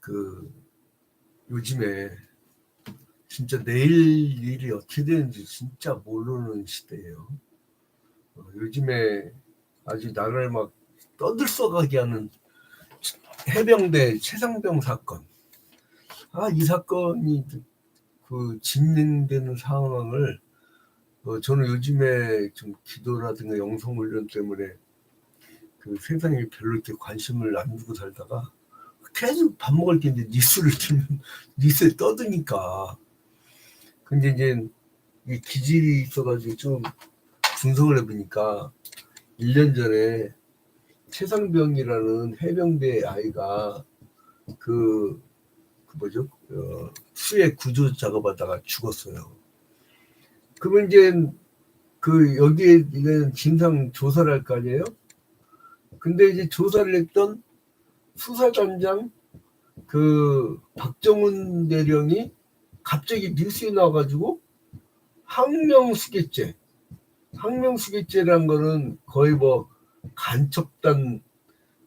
그 요즘에 진짜 내일 일이 어떻게 되는지 진짜 모르는 시대예요. 요즘에 아주 나를 막 떠들썩하게 하는 해병대 최상병 사건. 이 사건이 그 진행되는 상황을 저는 요즘에 좀 기도라든가 영성훈련 때문에 그 세상에 별로 이렇게 관심을 안 두고 살다가 계속 밥 먹을 때 이제 뉴스를 틀면 뉴스에 떠드니까. 근데 이제 이 기질이 있어가지고 좀 분석을 해보니까 1년 전에 최상병이라는 해병대 아이가 그 뭐죠? 수해 구조 작업하다가 죽었어요. 그러면 이제 그 여기에 이제 진상 조사를 할 거 아니에요? 근데 이제 조사를 했던 수사단장 그 박정훈 대령이 갑자기 뉴스에 나와가지고 항명수괴죄란 거는 거의 뭐 간첩단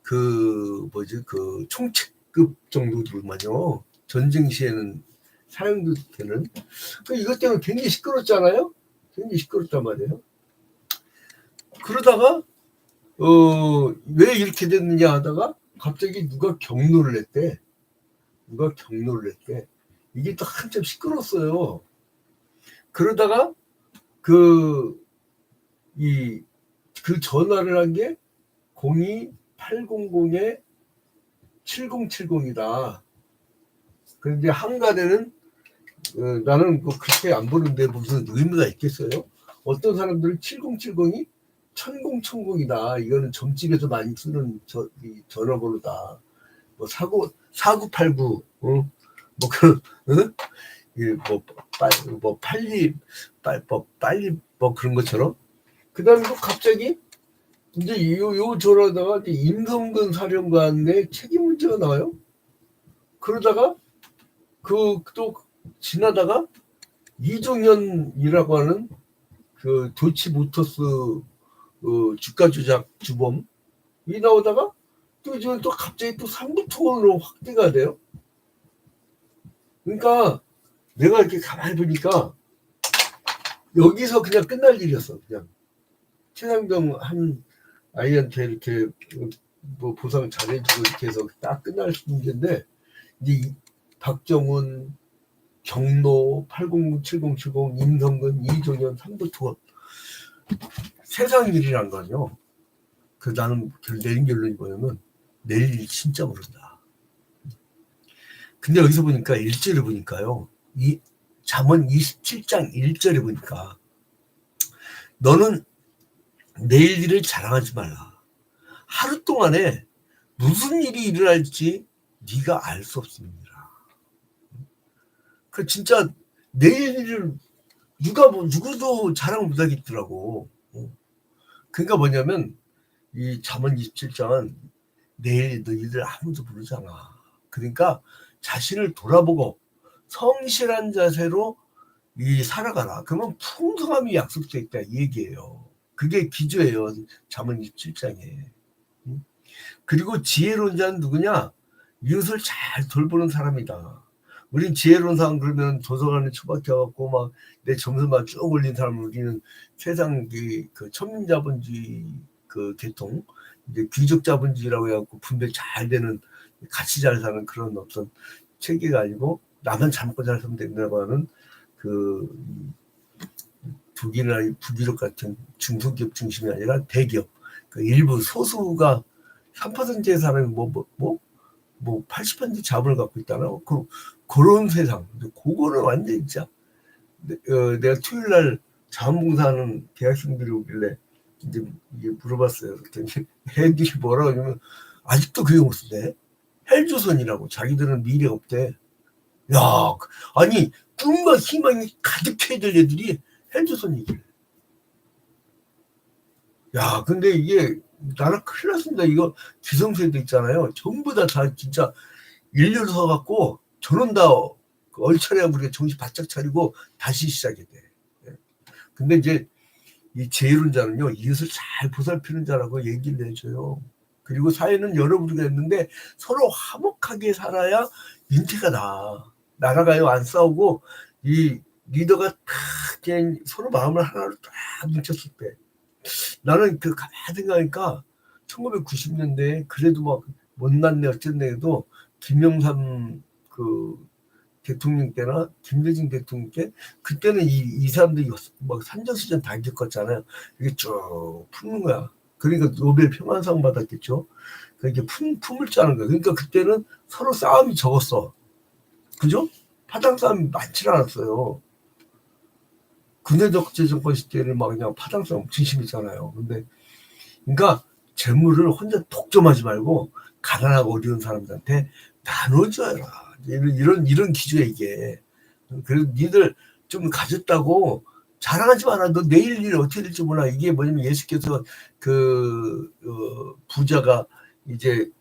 그 뭐지 그 총책급 정도들만요. 전쟁 시에는 사용되는. 이것 때문에 굉장히 시끄럽잖아요. 굉장히 시끄럽단 말이에요. 그러다가 왜 이렇게 됐느냐 하다가 갑자기 누가 경로를 했대. 이게 또 한참 시끄러웠어요. 그러다가 그 전화를 한 게 02-800-7070이다. 그런데 한간에는 나는 그렇게 안 보는데 무슨 의미가 있겠어요? 어떤 사람들은 7070이 1000이다. 이거는 점집에서 많이 쓰는 전화번호다. 뭐 4989, 뭐 그런, 빨리 뭐 그런 것처럼. 그 다음에 또 갑자기 이제 요 전화다가 임성근 사령관의 책임 문제가 나와요. 그러다가 또 지나다가 이종현이라고 하는 그 도치모터스 주가 조작 주범이 나오다가 또 갑자기 또 삼부토건으로 확대가 돼요. 그러니까 내가 이렇게 가만히 보니까 여기서 그냥 끝날 일이었어. 그냥 최상병 한 아이한테 이렇게 뭐 보상 잘해주고 이렇게 해서 딱 끝날 문제인데, 이제 박정훈, 경로, 807070, 임성근, 이종현, 삼부토건 세상 일이란 거죠. 나는 내린 결론이 뭐냐면 내일 일 진짜 모른다. 근데 여기서 보니까 1절을 보니까요. 이 잠언 27장 1절에 보니까 너는 내일 일을 자랑하지 말라. 하루 동안에 무슨 일이 일어날지 네가 알 수 없습니다. 진짜 내일 일을 누구도 자랑 못 하겠더라고. 그러니까 뭐냐면 이 잠언 27장은 내일 너희들 아무도 모르잖아. 그러니까 자신을 돌아보고 성실한 자세로 살아가라. 그러면 풍성함이 약속되어 있다 이 얘기예요. 그게 기조예요. 잠언 27장에. 그리고 지혜로운 자는 누구냐? 이웃을 잘 돌보는 사람이다. 우린 지혜로운 사람 그러면 도서관에 처박혀갖고 막 내 점수만 쭉 올린 사람을 우리는 세상 그 천민자본주의 그 계통, 이제 귀족자본주의라고 해갖고 분배 잘 되는 같이 잘 사는 그런 어떤 체계가 아니고 나만 잘 먹고 잘 살면 된다고 하는 그 북유럽 같은 중소기업 중심이 아니라 대기업, 그 일부 소수가 3%의 사람이 뭐 80% 자본을 갖고 있다나 그런 세상. 그거는 완전 진짜 내가 토요일 날 자원봉사하는 대학생들이 오길래 이제 물어봤어요. 그랬더니 애들이 뭐라고 하냐면 아직도 그 용어 쓰대. 헬조선이라고. 자기들은 미래가 없대. 야, 아니 꿈과 희망이 가득해야 될 애들이 헬조선 얘기를. 야, 근데 이게 나라 큰일 났습니다. 이거 기성세대 있잖아요. 전부 다 진짜 일렬로 서갖고 저런 다 얼차려야 우리가 정신 바짝 차리고 다시 시작해야 돼. 근데 이제 이 지혜로운 자는요, 이웃을 잘 보살피는 자라고 얘기를 해줘요. 그리고 사회는 여러 부류가 있는데 서로 화목하게 살아야 윤태가 나라가요. 안 싸우고 이 리더가 딱 그냥 서로 마음을 하나로 딱 뭉쳤을 때 나는 그 가만히 생각하니까 1990년대에 그래도 막 못났네 어쨌네 해도 김영삼 그 대통령 때나 김대중 대통령 때 그때는 이 사람들이 막 산전수전 다 겪었잖아요. 이게 쭉 푸는 거야. 그러니까 노벨 평화상 받았겠죠. 그러니까 품을 짜는 거야. 그러니까 그때는 서로 싸움이 적었어. 그죠? 파당 싸움이 많지 않았어요. 군대적 재정권 시대를 막 그냥 파당 싸움 엄청 심했잖아요. 근데 그러니까 재물을 혼자 독점하지 말고 가난하고 어려운 사람들한테 나눠줘라. 이런 기준이야 이게. 그래서 니들 좀 가졌다고 자랑하지 마라. 너 내일 일 어떻게 될지 몰라. 이게 뭐냐면 예수께서 부자가 이제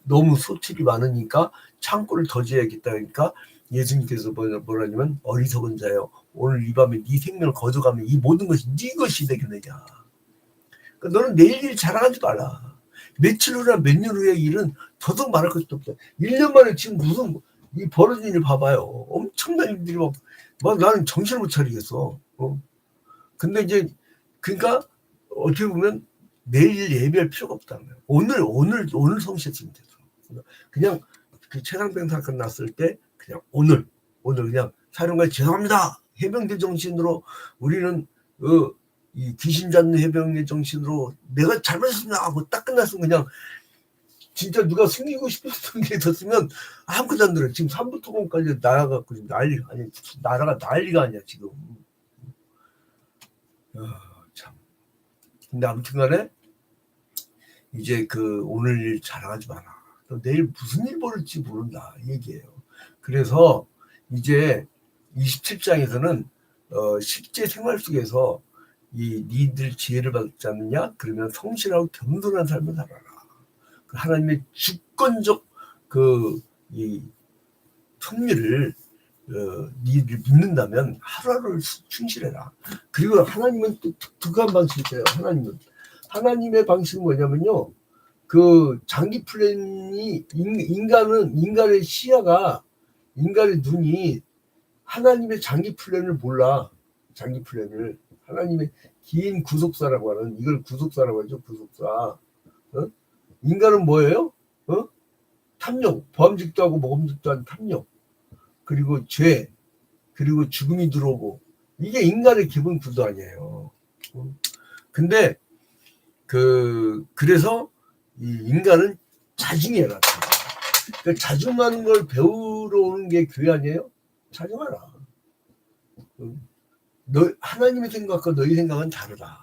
너무 소출이 많으니까 창고를 더 지어야겠다. 그러니까 예수님께서 뭐라냐면 어리석은 자요. 오늘 이 밤에 네 생명을 거둬가면 이 모든 것이 네 것이 되겠느냐. 그러니까 너는 내일 일 자랑하지 마라. 며칠 후나 몇 년 후의 일은 더더욱 말할 것도 없다. 1년 만에 지금 무슨 이 벌어진 일 봐봐요. 엄청난 일들이 막 나는 정신을 못 차리겠어. 근데 이제 그러니까 어떻게 보면 내일 예비할 필요가 없다는 거예요. 오늘 성실했으면 돼서 그냥 그 최상병 사건 났을 때 그냥 오늘 그냥 사령관 죄송합니다. 해병대 정신으로 우리는 이 귀신 잡는 해병대 정신으로 내가 잘못했습니다 하고 딱 끝났으면 그냥 진짜 누가 숨기고 싶었던 게 있었으면 아무것도 안 들어요. 지금 삼부토건까지 나라가 난리가 아니야 지금. 참. 근데 아무튼간에 이제 그 오늘 일 자랑하지 마라. 또 내일 무슨 일 벌일지 모른다 이 얘기예요. 그래서 이제 27장에서는 실제 생활 속에서 이 니들 지혜를 받지 않느냐? 그러면 성실하고 겸손한 삶을 살아라. 하나님의 주권적 이 섭리를 니들 믿는다면 하루하루를 충실해라. 그리고 하나님은 또 독특한 방식이에요. 하나님의 방식은 뭐냐면요. 그 장기 플랜이 인간의 시야가 인간의 눈이 하나님의 장기 플랜을 몰라. 장기 플랜을 하나님의 긴 구속사라고 하는 이걸 구속사라고 하죠. 구속사. 인간은 뭐예요? 탐욕, 범직도 하고 모범직도 하는 탐욕, 그리고 죄, 그리고 죽음이 들어오고 이게 인간의 기본 구도 아니에요. 근데 그래서 이 인간은 자중해라. 그 자중하는 걸 배우러 오는 게 교회 아니에요? 자중하라. 하나님의 생각과 너희 생각은 다르다.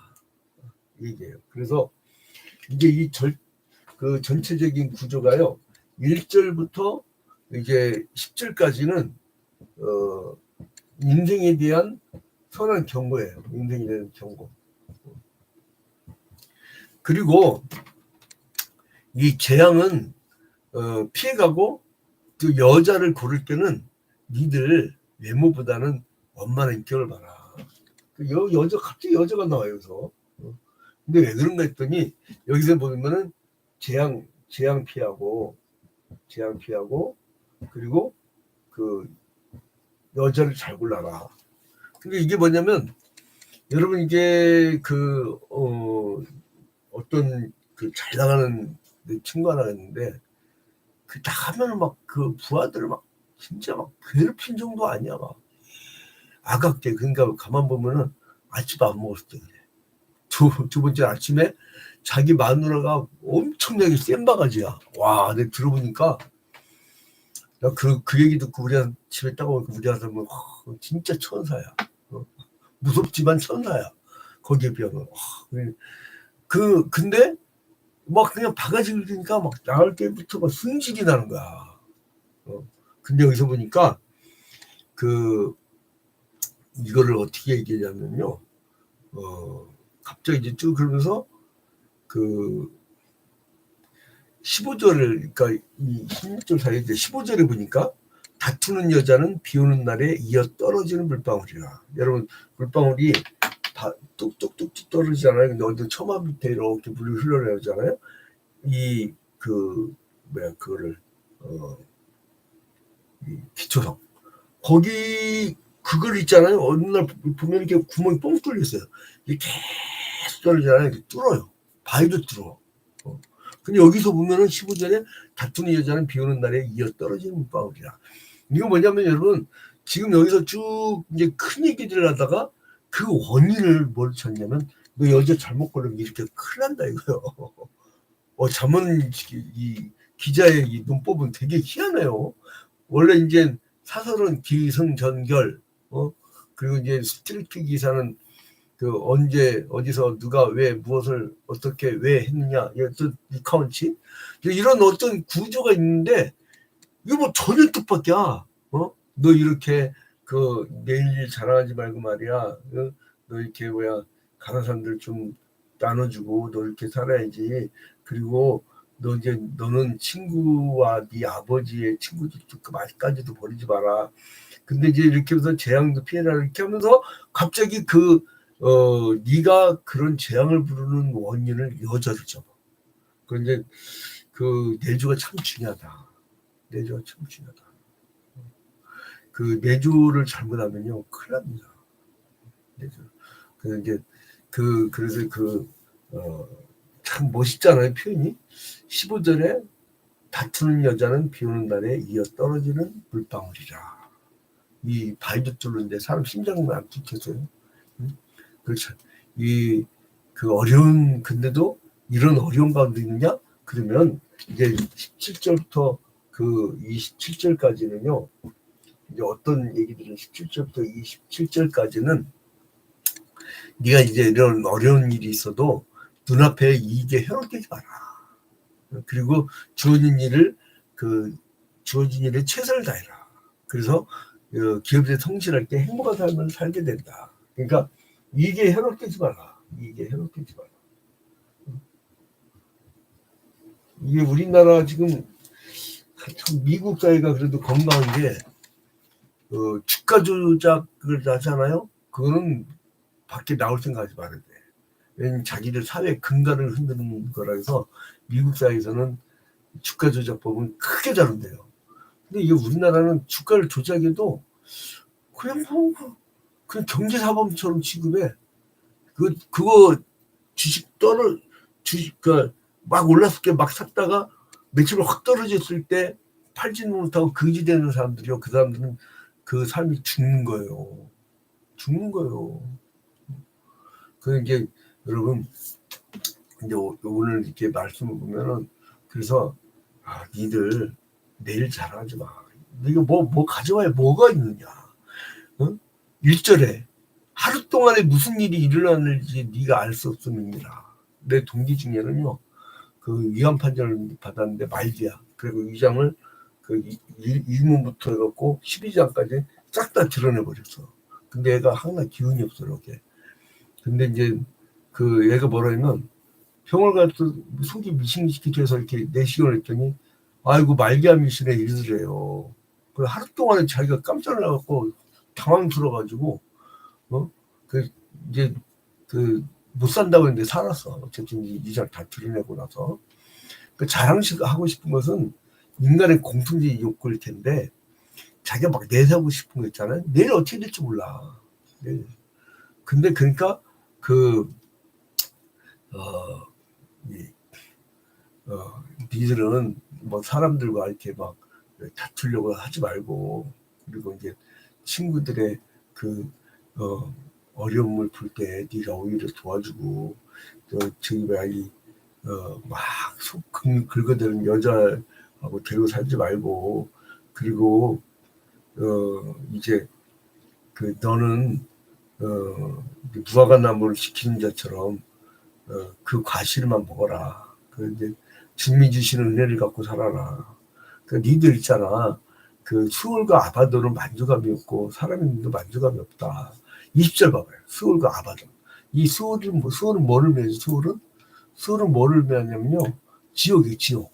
이게요. 그래서 이게 그 전체적인 구조가요. 1절부터 이제 10절까지는 인생에 대한 선한 경고예요. 인생에 대한 경고. 그리고 이 재앙은 피해가고 또 여자를 고를 때는 니들 외모보다는 원만한 인격을 봐라. 갑자기 여자가 나와요. 여기서. 근데 왜 그런가 했더니 여기서 보면은 재앙 피하고 그리고 그 여자를 잘 골라라. 근데 이게 뭐냐면 여러분 이게 어떤 그 잘 나가는 친구 하나 있는데 그 나가면 막 그 부하들을 막 진짜 막 괴롭힌 정도 아니야. 막 아깝게. 그러니까 가만 보면은 아침 안 먹었을 때 그래. 두 번째 아침에 자기 마누라가 엄청나게 센 바가지야. 와, 내가 들어보니까 나 그 얘기 듣고 우리 집에 딱 오니까 우리 아들은 진짜 천사야. 무섭지만 천사야. 거기에 비하면. 근데 막 그냥 바가지를 들니까 막 나올 때부터 막 승질이 나는 거야. 근데 여기서 보니까 이거를 어떻게 얘기하냐면요. 갑자기 이제 쭉 그러면서 15절을 그러니까 이 16절 사이에 15절에 보니까 다투는 여자는 비 오는 날에 이어 떨어지는 물방울이라. 여러분 물방울이 다 뚝뚝뚝뚝 떨어지잖아요. 근데 어디 처마 밑에 이렇게 물이 흘러내오잖아요. 이 그 뭐야 그거를 이 기초성 거기 그걸 있잖아요. 어느 날 보면 이렇게 구멍이 뻥 뚫려 있어요. 이게 계속 떨어지잖아요. 뚫어요. 바위도 뚫어. 근데 여기서 보면은 15절에 다투는 여자는 비 오는 날에 이어 떨어지는 물방울이라. 이거 뭐냐면 여러분 지금 여기서 쭉 이제 큰 얘기들을 하다가 그 원인을 뭘 찾냐면 너 여자 잘못 걸으면 이렇게 큰일 난다 이거요. 잠은 이 기자의 이 문법은 되게 희한해요. 원래 이제 사설은 기승전결, 그리고 이제 스트리트 기사는 그 언제 어디서 누가 왜 무엇을 어떻게 왜 했느냐, 어떤 리카운트 이런 어떤 구조가 있는데 이거 뭐 전혀 뜻밖이야. 너 이렇게 그 내일 자랑하지 말고 말이야. 너 이렇게 뭐야 가난 사람들 좀 나눠주고 너 이렇게 살아야지. 그리고 너 이제 너는 친구와 네 아버지의 친구들도 그 말까지도 버리지 마라. 근데 이제 이렇게 해서 재앙도 피해라 이렇게 하면서 갑자기 네가 그런 재앙을 부르는 원인을 여자를 잡아. 그런데 그 내조가 참 중요하다. 내조가 참 중요하다. 그 내조를 잘못하면요 큰일 납니다. 내조. 그래서 참 멋있잖아요 표현이. 15절에 다투는 여자는 비 오는 날에 이어 떨어지는 물방울이라. 이 바위도 뚫는데 사람 심장만 안 뚫겠어요. 그렇죠. 그 어려운 근데도 이런 어려운 가운데 있느냐? 그러면 이제 17절부터 그 27절까지는요. 이제 어떤 얘기들은 17절부터 27절까지는 네가 이제 이런 어려운 일이 있어도 눈앞에 이익에 현혹되지 마라. 그리고 주어진 일에 최선을 다해라. 그래서 기업에 성실할 때 행복한 삶을 살게 된다. 그러니까 이익에 현혹되지 마라. 이익에 현혹되지 마라. 이게 우리나라 지금 참 미국 사회가 그래도 건강한 게 주가 조작을 하잖아요. 그거는 밖에 나올 생각하지 말아야 돼. 왜냐면 자기들 사회 근간을 흔드는 거라 해서 미국 사회에서는 주가 조작법은 크게 다룬대요. 근데 이게 우리나라는 주가를 조작해도 그냥 그냥 경제사범처럼 취급해. 그거 막 올랐을 때 막 샀다가 매출이 확 떨어졌을 때 팔지는 못하고 거지되는 사람들이요. 그 사람들은 그 삶이 죽는 거예요. 그 이제 여러분 이제 오늘 이렇게 말씀을 보면은 그래서 니들 내일 잘하지 마. 네가 뭐 가져와야 뭐가 있느냐. 1절에 하루 동안에 무슨 일이 일어났는지 네가 알 수 없음이니라. 내 동기 중에는요. 그 위헌 판정을 받았는데 말기야. 그리고 위장을 그 1문부터 해갖고 12장까지 싹 다 드러내버렸어. 근데 얘가 항상 기운이 없어, 이렇게. 근데 이제 그 얘가 뭐라 했냐면 병원 가서 속이 미싱시키게 해서 이렇게 내시경을 했더니 아이고 말기암이시네 이러더래요. 그 하루 동안에 자기가 깜짝 놀라갖고 당황스러워가지고 이제 못 산다고 했는데 살았어. 어쨌든 이장 다 드러내고 나서. 그 자랑식 하고 싶은 것은 인간의 공통적인 욕구일 텐데 자기가 막 내세우고 싶은 거 있잖아요. 내일 어떻게 될지 몰라. 내일. 근데 그러니까 니들은 뭐 사람들과 이렇게 막 다투려고 하지 말고 그리고 이제 친구들의 어려움을 풀 때 네가 오히려 도와주고 저기 막속 긁어대는 여자하고 데리고 살지 말고 그리고 이제 너는 무화과 나무를 지키는 자처럼 그 과실만 먹어라. 이제 주님이 주시는 은혜를 갖고 살아라. 니들 있잖아. 수월과 아바돈은 만족감이 없고 사람인도 만족감이 없다. 20절 봐봐요. 수월과 아바돈. 이 수월은 뭐를 의미하죠? 수월은 뭐를 의미하냐면요. 지옥이에요. 지옥.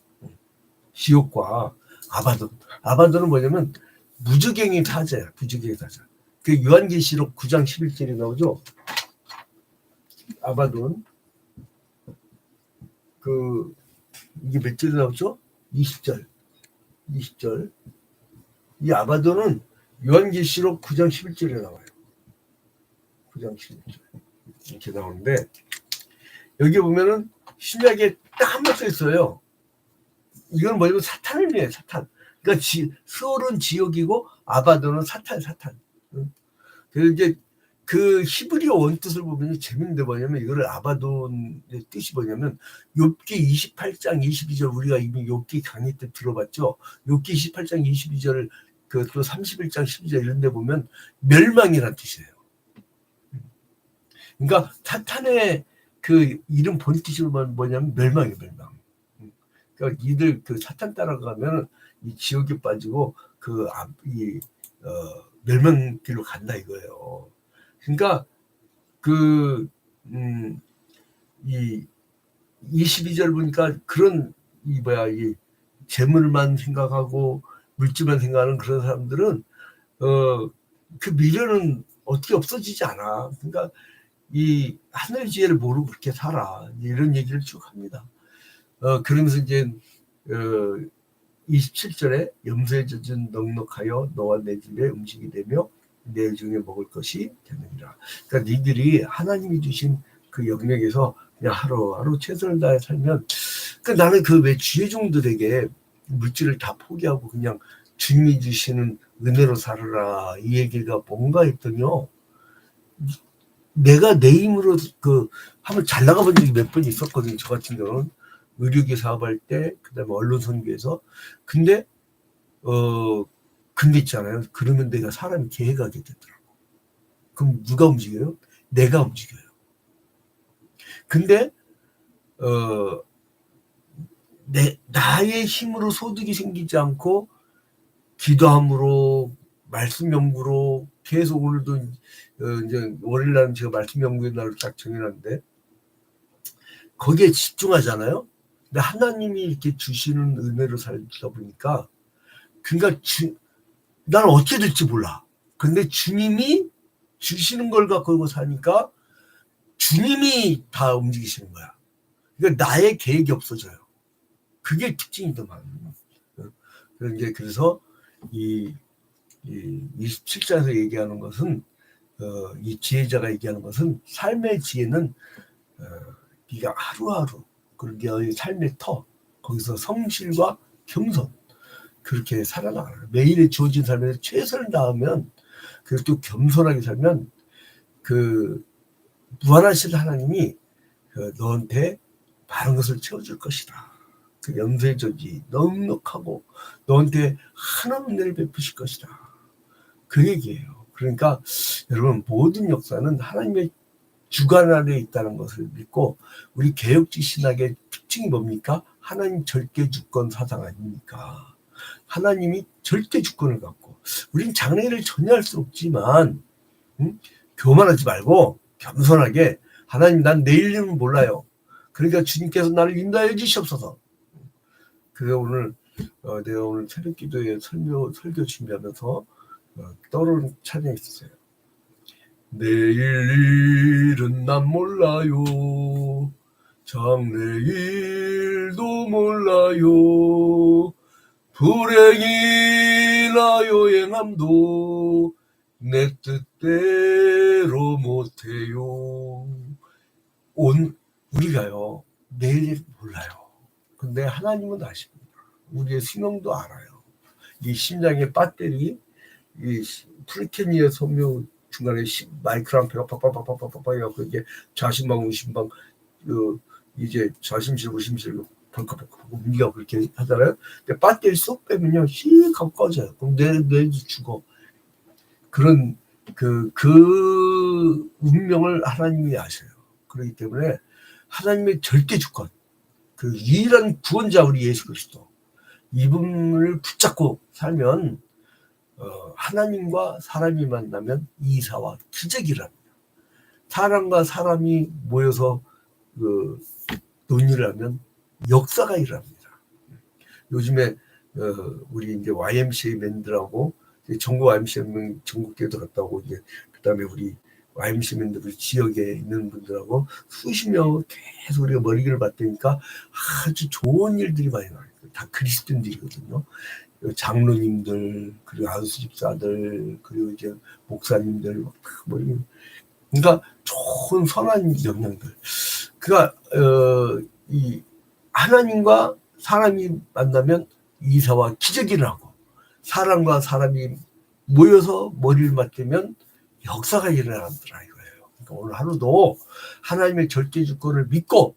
지옥과 아바돈. 아바돈은 뭐냐면 무주경의 타자야. 무주경의 타자. 요한계시록 9장 11절에 나오죠. 아바돈. 이게 몇 절에 나오죠? 20절. 20절. 이 아바도는 요한계시록 9장 11절에 나와요. 9장 11절. 이렇게 나오는데, 여기 보면은 신약에 딱 한 번 써 있어요. 이건 뭐냐면 사탄을 의미해요, 사탄. 그러니까 스올은 지옥이고 아바도는 사탄. 그래서 이제 그 히브리어 원뜻을 보면 재밌는데 뭐냐면 이거를 아바돈의 뜻이 뭐냐면 욥기 28장 22절 우리가 이미 욥기 강의 때 들어봤죠. 욥기 28장 22절 또 31장 12절 이런 데 보면 멸망이라는 뜻이에요. 그러니까 사탄의 그 이름 본뜻이 뭐냐면 멸망이에요, 멸망. 그러니까 이들 그 사탄 따라가면 이 지옥에 빠지고 멸망길로 간다 이거예요. 그러니까 이 22절 보니까 그런 이 재물만 생각하고 물질만 생각하는 그런 사람들은 그 미련은 어떻게 없어지지 않아. 그러니까 이 하늘 지혜를 모르고 그렇게 살아. 이런 얘기를 쭉 합니다. 그러면서 이제 27절에 염소에 젖은 넉넉하여 너와 내 집에 음식이 되며 내 중에 먹을 것이 되느니라. 그러니까 니들이 하나님이 주신 그 영역에서 그냥 하루하루 최선을 다해 살면, 그러니까 나는 그 왜 주의 종들에게 물질을 다 포기하고 그냥 주님이 주시는 은혜로 살아라 이 얘기가 뭔가 했더니요, 내가 내 힘으로 한번 잘 나가본 적이 몇 번 있었거든요. 저 같은 경우는 의료기 사업할 때, 그다음에 언론 선교에서. 근데 있잖아요. 그러면 내가 사람이 계획하게 되더라고. 그럼 누가 움직여요? 내가 움직여요. 근데 나의 힘으로 소득이 생기지 않고 기도함으로 말씀 연구로 계속 오늘도 이제 월요일날은 제가 말씀 연구의 날로 딱 정해놨는데 거기에 집중하잖아요. 근데 하나님이 이렇게 주시는 은혜로 살다 보니까 그러니까 나는 어떻게 될지 몰라. 근데 주님이 주시는 걸 갖고 사니까 주님이 다 움직이시는 거야. 그러니까 나의 계획이 없어져요. 그게 특징이더만. 그래서 이 27장에서 얘기하는 것은 이 지혜자가 얘기하는 것은 삶의 지혜는 네가 하루하루 그게 삶의 터 거기서 성실과 겸손 그렇게 살아나가는 매일의 주어진 삶에서 최선을 다하면 그리고 또 겸손하게 살면 무한하신 하나님이 너한테 많은 것을 채워줄 것이다. 그 염소의 젖이 넉넉하고 너한테 하나님 은혜를 베푸실 것이다. 그 얘기예요. 그러니까 여러분 모든 역사는 하나님의 주관 아래 있다는 것을 믿고 우리 개혁지 신학의 특징이 뭡니까? 하나님 절대 주권 사상 아닙니까? 하나님이 절대 주권을 갖고 우린 장래를 전혀 할 수 없지만 교만하지 말고 겸손하게 하나님 난 내일 일은 몰라요. 그러니까 주님께서 나를 인도하여 주시옵소서. 그래서 내가 오늘 새벽 기도에 설교 준비하면서 떠오르는 찬양이 있었어요. 내일 일은 난 몰라요. 장래일도 몰라요. 불행이나 여행함도 내 뜻대로 못해요. 우리가요 내일 몰라요. 근데 하나님은 아십니다. 우리의 수명도 알아요. 이 심장의 배터리, 이 프리케니의 섬유 중간에 마이크로 암페가 팍팍팍팍팍팍 해갖고 이게 좌심방 우심방 이제 좌심실 우심실 벌컥벌컥 우리가 그렇게 하잖아요. 근데 배터리 쏙 빼면요 씩 하고 꺼져요. 그럼 뇌도 죽어. 그런 그 운명을 하나님이 아셔요. 그렇기 때문에 하나님의 절대 주권, 그 유일한 구원자 우리 예수 그리스도 이분을 붙잡고 살면 하나님과 사람이 만나면 이사와 기적이랍니다. 사람과 사람이 모여서 논의를 하면 역사가 일어납니다. 요즘에 우리 이제 YMCA 맨들하고 전국 YMCA 전국대회도 갔다 오고 이제 그다음에 우리 YMC맨들 지역에 있는 분들하고 수십 명 계속 우리가 머리를 맞대니까 아주 좋은 일들이 많이 나와요. 다 그리스도인들이거든요. 장로님들, 그리고 안수집사들, 그리고 이제 목사님들, 뭐, 그러니까 좋은 선한 영향들. 그러니까 이 하나님과 사람이 만나면 이사와 기적이 일어나고, 사람과 사람이 모여서 머리를 맞대면 역사가 일어난다 이거예요. 그러니까 오늘 하루도 하나님의 절대 주권을 믿고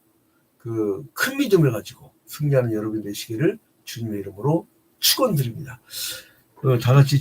그 큰 믿음을 가지고 승리하는 여러분 되시기를 주님의 이름으로 축원드립니다. 다 같이